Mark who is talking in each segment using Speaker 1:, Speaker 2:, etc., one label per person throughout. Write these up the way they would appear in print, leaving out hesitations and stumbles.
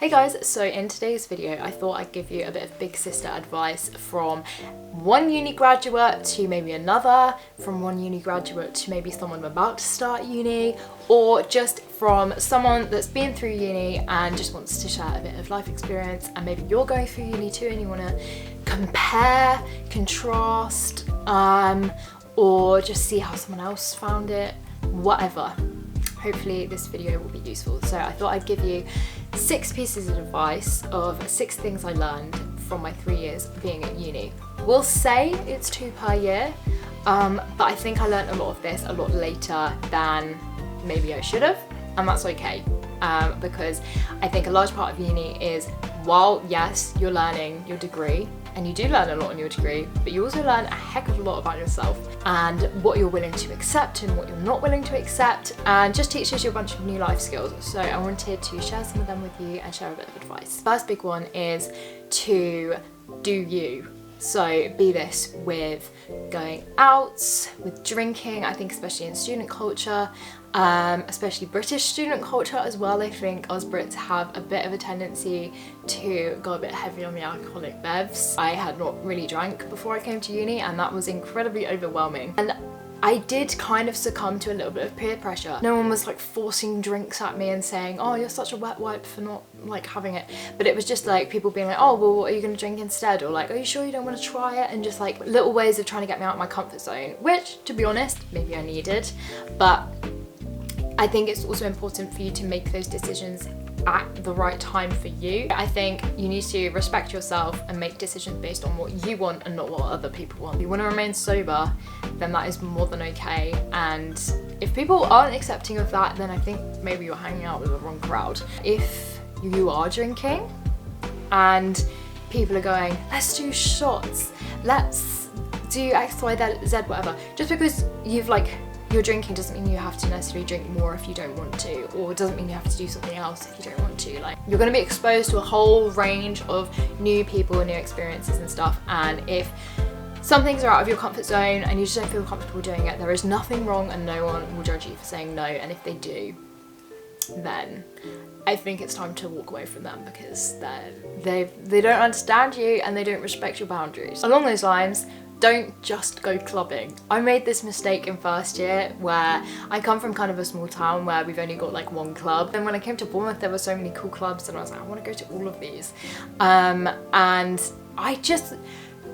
Speaker 1: Hey guys, so in today's video I thought I'd give you a bit of big sister advice from one uni graduate to maybe another, from one uni graduate to maybe someone about to start uni, or just from someone that's been through uni and just wants to share a bit of life experience, and maybe you're going through uni too and you want to compare, contrast, or just see how someone else found it, whatever. Hopefully this video will be useful. So I thought I'd give you 6 pieces of advice of 6 things I learned from my 3 years being at uni. We'll say it's 2 per year, but I think I learned a lot of this a lot later than maybe I should have, and that's okay, because I think a large part of uni is, while yes, you're learning your degree, and you do learn a lot in your degree, but you also learn a heck of a lot about yourself and what you're willing to accept and what you're not willing to accept, and just teaches you a bunch of new life skills. So I wanted to share some of them with you and share a bit of advice. First big one is to do you. So be this with going out, with drinking, I think especially in student culture, especially British student culture as well. I think us Brits have a bit of a tendency to go a bit heavy on the alcoholic bevs. I had not really drank before I came to uni, and that was incredibly overwhelming. And I did kind of succumb to a little bit of peer pressure. No one was like forcing drinks at me and saying, oh, you're such a wet wipe for not like having it. But it was just like people being like, oh, well, what are you gonna drink instead? Or like, are you sure you don't want to try it? And just like little ways of trying to get me out of my comfort zone, which to be honest, maybe I needed. But I think it's also important for you to make those decisions at the right time for you. I think you need to respect yourself and make decisions based on what you want and not what other people want. If you want to remain sober, then that is more than okay. And if people aren't accepting of that, then I think maybe you're hanging out with the wrong crowd. If you are drinking and people are going, let's do shots, let's do X, Y, Z, whatever, just because you're drinking doesn't mean you have to necessarily drink more if you don't want to, or doesn't mean you have to do something else if you don't want to. Like, you're going to be exposed to a whole range of new people and new experiences and stuff, and if some things are out of your comfort zone and you just don't feel comfortable doing it, there is nothing wrong and no one will judge you for saying no. And if they do, then I think it's time to walk away from them, because they don't understand you and they don't respect your boundaries. Along those lines, don't just go clubbing. I made this mistake in first year where I come from kind of a small town where we've only got like one club. And when I came to Bournemouth, there were so many cool clubs and I was like, I want to go to all of these. And I just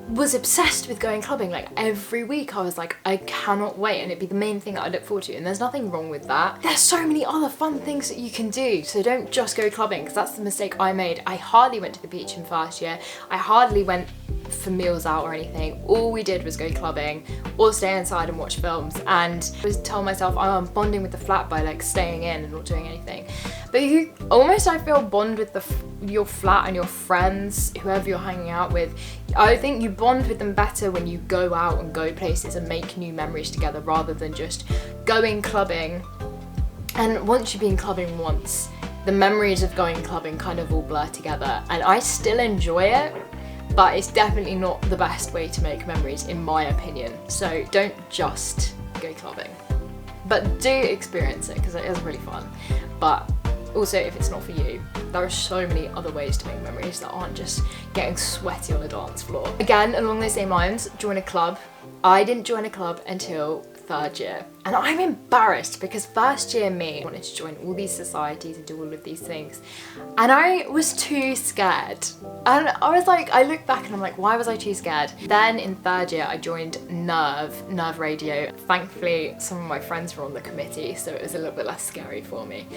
Speaker 1: was obsessed with going clubbing. Like every week I was like, I cannot wait, and it'd be the main thing that I look forward to, and there's nothing wrong with that. There's so many other fun things that you can do, so don't just go clubbing, because that's the mistake I made. I hardly went to the beach in first year. I hardly went for meals out or anything. All we did was go clubbing or stay inside and watch films, and I was telling myself, oh, I'm bonding with the flat by like staying in and not doing anything. But you almost, I feel, bond with your flat and your friends, whoever you're hanging out with. I think you bond with them better when you go out and go places and make new memories together, rather than just going clubbing. And once you've been clubbing once, the memories of going clubbing kind of all blur together, and I still enjoy it, but it's definitely not the best way to make memories, in my opinion. So don't just go clubbing, but do experience it, because it is really fun. But also, if it's not for you, there are so many other ways to make memories that aren't just getting sweaty on a dance floor. Again, along those same lines, join a club. I didn't join a club until 3rd year, and I'm embarrassed because first year me wanted to join all these societies and do all of these things, and I was too scared. And I was like, I look back and I'm like, why was I too scared? Then in 3rd year I joined Nerve Radio. Thankfully some of my friends were on the committee, so it was a little bit less scary for me.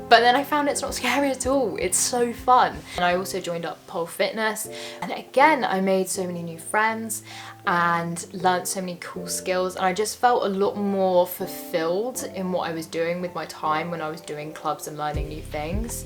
Speaker 1: But then I found it's not scary at all. It's so fun. And I also joined up pole fitness, and again I made so many new friends and learnt so many cool skills, and I just felt a lot more fulfilled in what I was doing with my time when I was doing clubs and learning new things,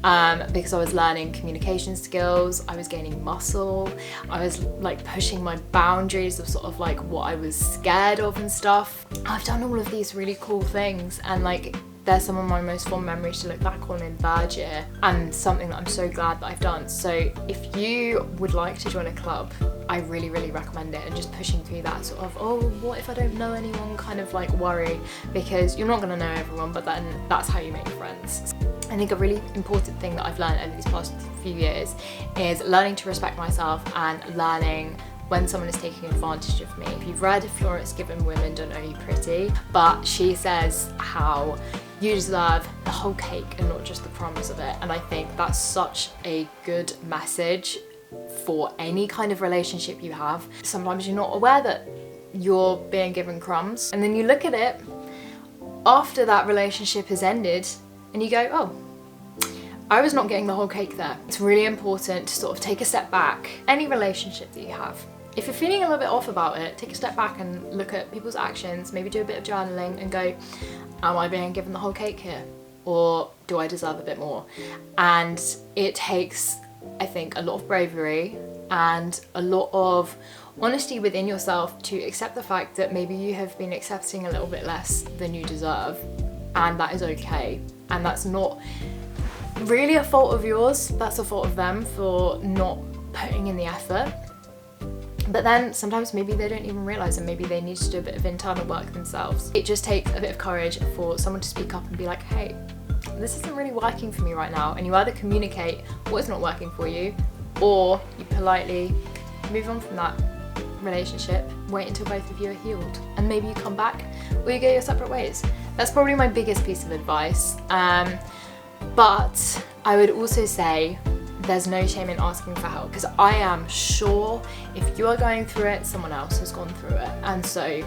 Speaker 1: because I was learning communication skills, I was gaining muscle, I was like pushing my boundaries of sort of like what I was scared of and stuff. I've done all of these really cool things, and like they're some of my most fond memories to look back on in 3rd year, and something that I'm so glad that I've done. So if you would like to join a club, I really, really recommend it, and just pushing through that sort of, oh, what if I don't know anyone kind of like worry, because you're not going to know everyone, but then that's how you make friends. I think a really important thing that I've learned over these past few years is learning to respect myself and learning when someone is taking advantage of me. If you've read Florence Given Women Don't Owe You Pretty, but she says how you deserve the whole cake and not just the crumbs of it. And I think that's such a good message for any kind of relationship you have. Sometimes you're not aware that you're being given crumbs, and then you look at it after that relationship has ended and you go, oh, I was not getting the whole cake there. It's really important to sort of take a step back. Any relationship that you have, if you're feeling a little bit off about it, take a step back and look at people's actions, maybe do a bit of journaling and go, am I being given the whole cake here? Or do I deserve a bit more? And it takes, I think, a lot of bravery and a lot of honesty within yourself to accept the fact that maybe you have been accepting a little bit less than you deserve, and that is okay. And that's not really a fault of yours, that's a fault of them for not putting in the effort. But then sometimes maybe they don't even realise, and maybe they need to do a bit of internal work themselves. It just takes a bit of courage for someone to speak up and be like, hey, this isn't really working for me right now. And you either communicate what is not working for you, or you politely move on from that relationship, wait until both of you are healed, and maybe you come back or you go your separate ways. That's probably my biggest piece of advice. But I would also say there's no shame in asking for help, because I am sure if you are going through it, someone else has gone through it. And so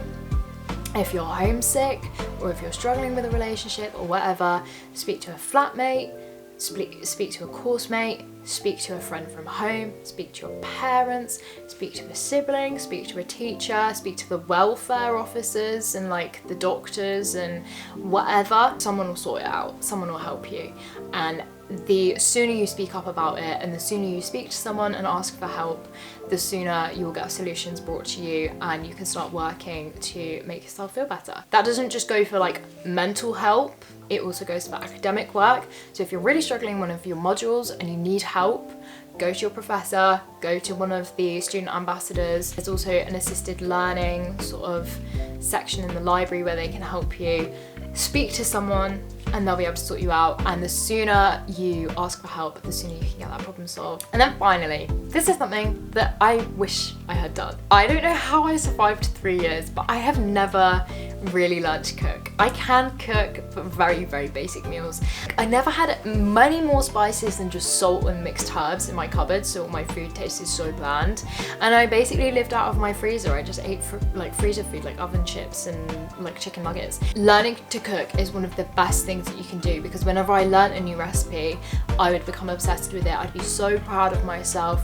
Speaker 1: if you're homesick, or if you're struggling with a relationship or whatever, speak to a flatmate, speak to a course mate, speak to a friend from home, speak to your parents, speak to a sibling, speak to a teacher, speak to the welfare officers and like the doctors and whatever. Someone will sort it out, someone will help you. And the sooner you speak up about it, and the sooner you speak to someone and ask for help, the sooner you will get solutions brought to you, and you can start working to make yourself feel better. That doesn't just go for like mental help, it also goes for academic work. So if you're really struggling in one of your modules and you need help, go to your professor, go to one of the student ambassadors. There's also an assisted learning sort of section in the library where they can help you. Speak to someone and they'll be able to sort you out, and the sooner you ask for help, the sooner you can get that problem solved. And then finally, this is something that I wish I had done. I don't know how I survived 3 years, but I have never really learned to cook. I can cook, but very, very basic meals. I never had many more spices than just salt and mixed herbs in my cupboard, so my food tasted so bland. And I basically lived out of my freezer. I just ate like freezer food, like oven chips and like chicken nuggets. Learning to cook is one of the best things that you can do, because whenever I learned a new recipe, I would become obsessed with it. I'd be so proud of myself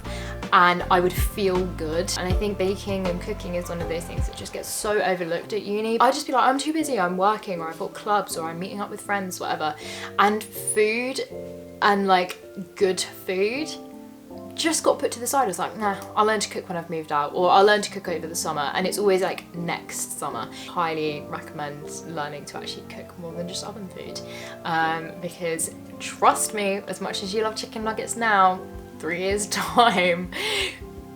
Speaker 1: and I would feel good. And I think baking and cooking is one of those things that just gets so overlooked at uni. I'd just be like, I'm too busy, I'm working, or I've got clubs, or I'm meeting up with friends, whatever. And food and like good food just got put to the side. I was like, nah, I'll learn to cook when I've moved out, or I'll learn to cook over the summer. And it's always like next summer. Highly recommend learning to actually cook more than just oven food, because trust me, as much as you love chicken nuggets now, 3 years time,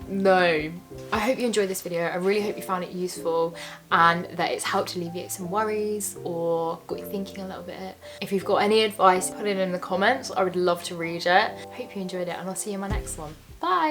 Speaker 1: no. I hope you enjoyed this video. I really hope you found it useful and that it's helped alleviate some worries or got you thinking a little bit. If you've got any advice, put it in the comments. I would love to read it. Hope you enjoyed it, and I'll see you in my next one. Bye!